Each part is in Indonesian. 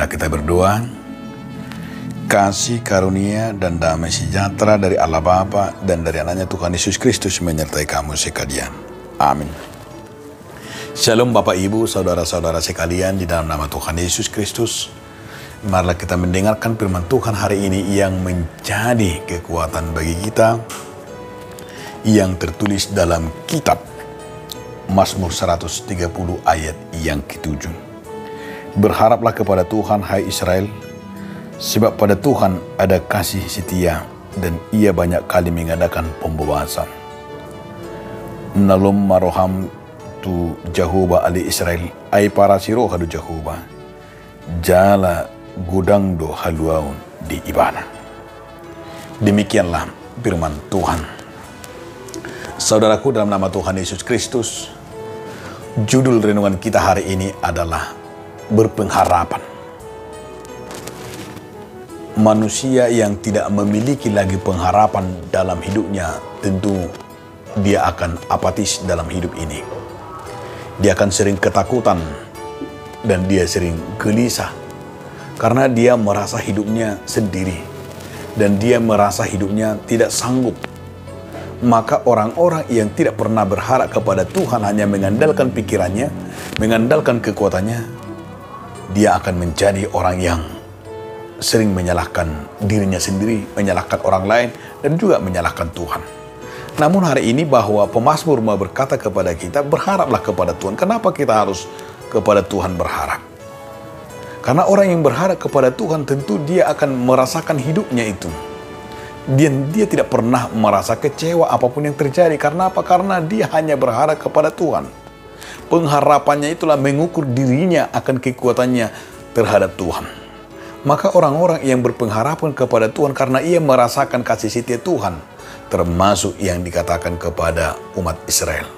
Marilah kita berdoa. Kasih karunia dan damai sejahtera dari Allah Bapa dan dari anaknya Tuhan Yesus Kristus menyertai kamu sekalian. Amin. Shalom Bapak Ibu, saudara-saudara sekalian di dalam nama Tuhan Yesus Kristus. Marilah kita mendengarkan firman Tuhan hari ini yang menjadi kekuatan bagi kita, yang tertulis dalam kitab Mazmur 130 ayat yang ke-7. Berharaplah kepada Tuhan, hai Israel, sebab pada Tuhan ada kasih setia dan ia banyak kali mengadakan pembebasan. Nalom maroham tu Jehovah ali Israel, ai para siroh hadu Jehovah, jala gudang do haluaun di ibana. Demikianlah firman Tuhan. Saudaraku, dalam nama Tuhan Yesus Kristus, judul renungan kita hari ini adalah berpengharapan. Manusia yang tidak memiliki lagi pengharapan dalam hidupnya, tentu dia akan apatis dalam hidup ini. Dia akan sering ketakutan dan dia sering gelisah karena dia merasa hidupnya sendiri dan dia merasa hidupnya tidak sanggup. Maka orang-orang yang tidak pernah berharap kepada Tuhan, hanya mengandalkan pikirannya, mengandalkan kekuatannya, dia akan menjadi orang yang sering menyalahkan dirinya sendiri, menyalahkan orang lain, dan juga menyalahkan Tuhan. Namun hari ini bahwa pemazmur mau berkata kepada kita, berharaplah kepada Tuhan. Kenapa kita harus kepada Tuhan berharap? Karena orang yang berharap kepada Tuhan tentu dia akan merasakan hidupnya itu. Dia tidak pernah merasa kecewa apapun yang terjadi. Karena apa? Karena dia hanya berharap kepada Tuhan. Pengharapannya itulah mengukur dirinya akan kekuatannya terhadap Tuhan. Maka orang-orang yang berpengharapan kepada Tuhan karena ia merasakan kasih setia Tuhan, termasuk yang dikatakan kepada umat Israel.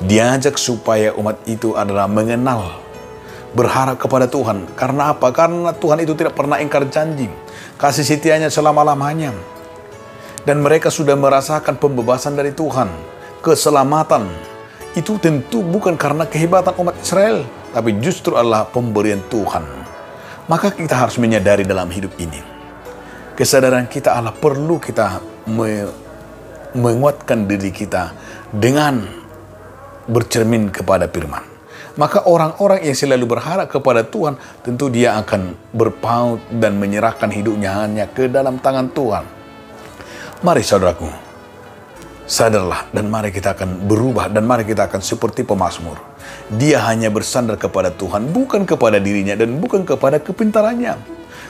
Diajak supaya umat itu adalah mengenal, berharap kepada Tuhan. Karena apa? Karena Tuhan itu tidak pernah ingkar janji. Kasih setianya selama-lamanya. Dan mereka sudah merasakan pembebasan dari Tuhan, keselamatan. Itu tentu bukan karena kehebatan umat Israel, tapi justru adalah pemberian Tuhan. Maka kita harus menyadari dalam hidup ini, kesadaran kita adalah perlu kita menguatkan diri kita dengan bercermin kepada firman. Maka orang-orang yang selalu berharap kepada Tuhan, tentu dia akan berpaut dan menyerahkan hidupnya hanya ke dalam tangan Tuhan. Mari saudaraku, sadarlah dan mari kita akan berubah dan mari kita akan seperti pemazmur. Dia hanya bersandar kepada Tuhan, bukan kepada dirinya dan bukan kepada kepintarannya.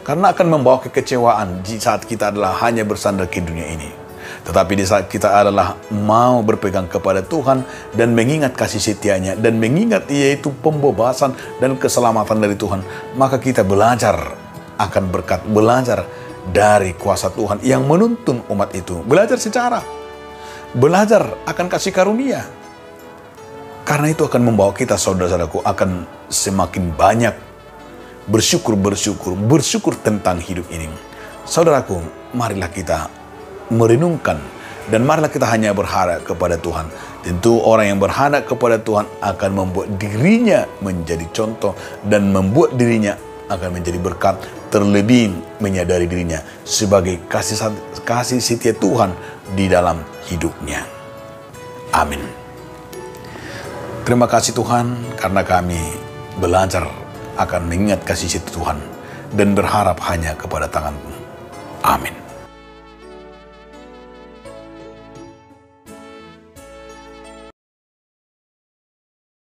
Karena akan membawa kekecewaan di saat kita adalah hanya bersandar ke dunia ini. Tetapi di saat kita adalah mau berpegang kepada Tuhan dan mengingat kasih setianya dan mengingat yaitu pembebasan dan keselamatan dari Tuhan, maka kita belajar akan berkat, belajar dari kuasa Tuhan yang menuntun umat itu. Belajar secara, belajar akan kasih karunia. Karena itu akan membawa kita, saudara-saudaraku, akan semakin banyak bersyukur tentang hidup ini. Saudaraku, marilah kita merenungkan dan marilah kita hanya berharap kepada Tuhan. Tentu orang yang berharap kepada Tuhan akan membuat dirinya menjadi contoh dan membuat dirinya akan menjadi berkat, terlebih menyadari dirinya sebagai kasih setia Tuhan di dalam hidupnya. Amin. Terima kasih Tuhan karena kami belajar akan mengingat kasih setia Tuhan dan berharap hanya kepada tangan-Mu. Amin.